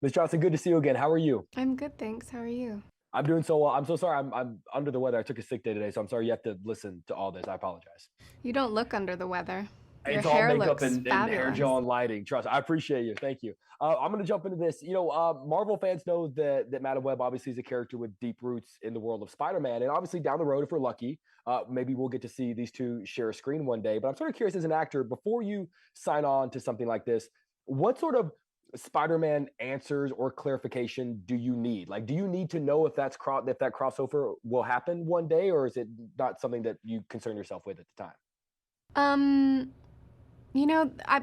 Ms. Johnson, good to see you again. How are you? I'm good, thanks. How are you? I'm doing so well. I'm so sorry. I'm under the weather. I took a sick day today, so I'm sorry you have to listen to all this. I apologize. You don't look under the weather. Your It's all hair makeup looks and hair gel fabulous. and lighting. Trust. I appreciate you. Thank you. I'm going to jump into this. Marvel fans know that Madam Web obviously is a character with deep roots in the world of Spider-Man, and obviously down the road, if we're lucky, maybe we'll get to see these two share a screen one day. But I'm sort of curious as an actor, before you sign on to something like this, what sort of Spider-Man answers or clarification do you need? Like, do you need to know if if that crossover will happen one day, or is it not something that you concern yourself with at the time? Um,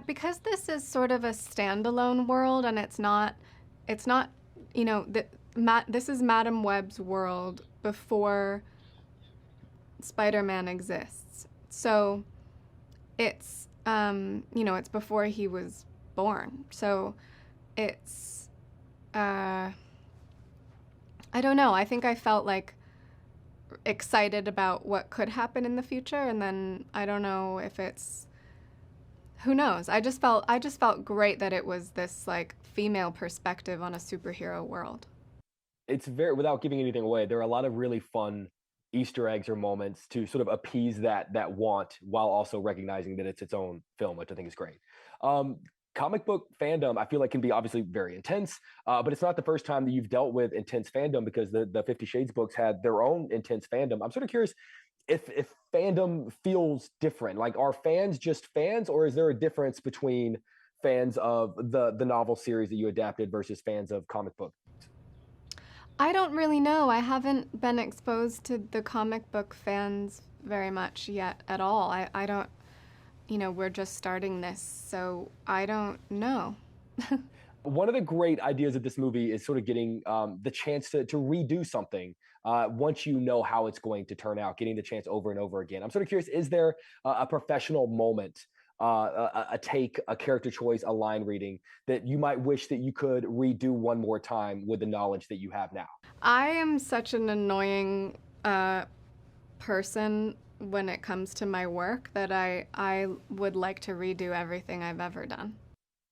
because this is sort of a standalone world and it's not, this is Madam Web's world before Spider-Man exists. So it's before he was born. So it's, uh, I don't know. I think I felt like excited about what could happen in the future, and then I don't know if it's, who knows. I just felt great that it was this like female perspective on a superhero world. It's very, without giving anything away, there are a lot of really fun Easter eggs or moments to sort of appease that want while also recognizing that it's its own film, which I think is great. Um, Comic book fandom, I feel like, can be obviously very intense, but it's not the first time that you've dealt with intense fandom because the Fifty Shades books had their own intense fandom. I'm sort of curious if fandom feels different. Like, are fans just fans, or is there a difference between fans of the novel series that you adapted versus fans of comic book? I don't really know. I haven't been exposed to the comic book fans very much yet at all. I don't, we're just starting this, so I don't know. One of the great ideas of this movie is sort of getting the chance to redo something once you know how it's going to turn out, getting the chance over and over again. I'm sort of curious, is there a professional moment, a take, a character choice, a line reading that you might wish that you could redo one more time with the knowledge that you have now? I am such an annoying person when it comes to my work that I would like to redo everything I've ever done.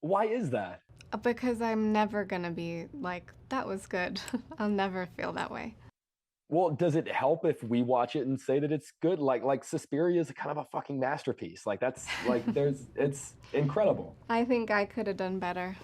Why is that? Because I'm never gonna be like, that was good. I'll never feel that way. Well, does it help if we watch it and say that it's good? Like Suspiria is kind of a fucking masterpiece. Like, that's like, there's it's incredible. I think I could have done better.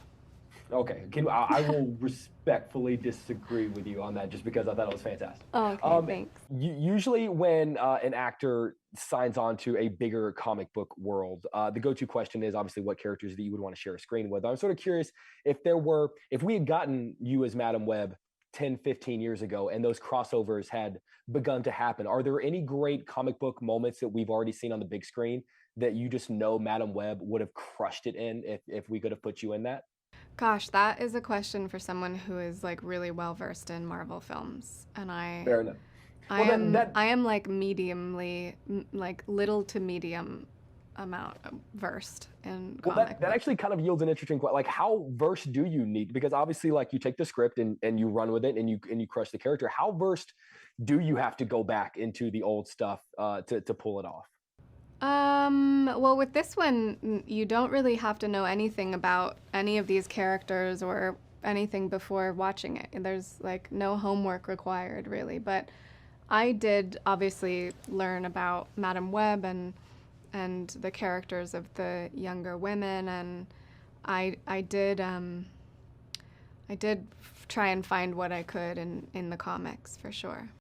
Okay, I will respectfully disagree with you on that just because I thought it was fantastic. Okay, Um, thanks. Usually, when an actor signs on to a bigger comic book world, the go-to question is obviously what characters that you would want to share a screen with. I'm sort of curious if we had gotten you as Madam Web 10, 15 years ago and those crossovers had begun to happen, are there any great comic book moments that we've already seen on the big screen that you just know Madam Web would have crushed it in if we could have put you in that? Gosh, that is a question for someone who is like really well versed in Marvel films, and Fair enough. I Well, that am that I am like like little to medium amount versed in well comic that book. actually kind of yields an interesting question. Like, how versed do you need? Because obviously, like, you take the script and you run with it and you crush the character. How versed do you have to go back into the old stuff to pull it off? Well, with this one, you don't really have to know anything about any of these characters or anything before watching it. There's like no homework required, really. But I did obviously learn about Madame Web and the characters of the younger women, and I did try and find what I could in the comics for sure.